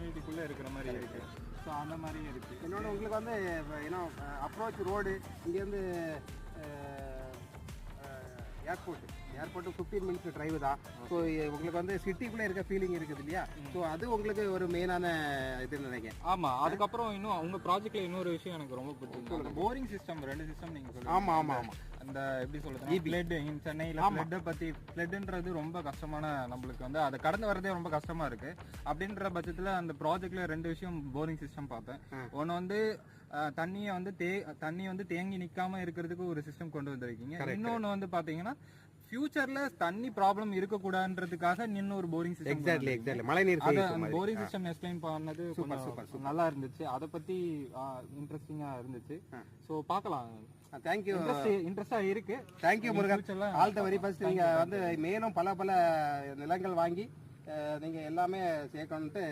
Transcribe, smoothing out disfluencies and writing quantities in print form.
கம்யூனிட்டிக்குள்ளே இருக்கிற மாதிரி இருக்குது. ஸோ அந்த மாதிரியும் இருக்குது. இன்னொன்று உங்களுக்கு வந்து ஏன்னா அப்ரோச் ரோடு இங்கேருந்து ஏர்போர்ட்டு 15 மினிட்ஸ் டிரைவு தான். ஸோ உங்களுக்கு வந்து சிட்டிக்குள்ளே இருக்க ஃபீலிங் இருக்குது இல்லையா? ஸோ அது உங்களுக்கு ஒரு மெயினான இதுன்னு நினைக்கிறேன். ஆமாம். அதுக்கப்புறம் இன்னும் உங்கள் ப்ராஜெக்டில் இன்னொரு விஷயம் எனக்கு ரொம்ப பிடிச்சிருக்கு. போரிங் சிஸ்டம் 2 சிஸ்டம் நீங்கள் சொல்லுங்கள். ஆமாம் ஆமாம் ஆமாம். அந்த எப்படி சொல்கிறது, ஃப்ளட் சென்னையில் ஃப்ளட்டை பற்றி, ஃப்ளட்டுன்றது ரொம்ப கஷ்டமான, நம்மளுக்கு வந்து அதை கடந்து வரதே ரொம்ப கஷ்டமாக இருக்குது. அப்படின்ற பட்சத்தில் அந்த ப்ராஜெக்டில் 2 விஷயம் போரிங் சிஸ்டம் பார்த்தேன். ஒன்று வந்து தண்ணி வந்து தேங்கி நிற்காம இருக்கிறதுக்கு ஒரு சிஸ்டம் கொண்டு வந்திருக்கீங்க. இன்னொன்று வந்து பார்த்தீங்கன்னா ஃபியூச்சர்ல தண்ணி ப்ராப்ளம் இருக்கக்கூடாதுன்றதுக்காக இன்னொரு போரிங் சிஸ்டம். எக்ஸாக்ட்லி மழைநீர் போரிங் சிஸ்டம் எக்ஸ்பிளைன் பண்ணது நல்லா இருந்துச்சு. அதை பத்தி இன்ட்ரெஸ்டிங்கா இருந்துச்சு. ஸோ பார்க்கலாம். தேங்க்யூ. இன்ட்ரெஸ்டா இருக்கு. Thank you Murugan. All the very first. நீங்க வந்து மேலும் பல நிலங்கள் வாங்கி நீங்க எல்லாமே சேர்க்கணும்ட்டு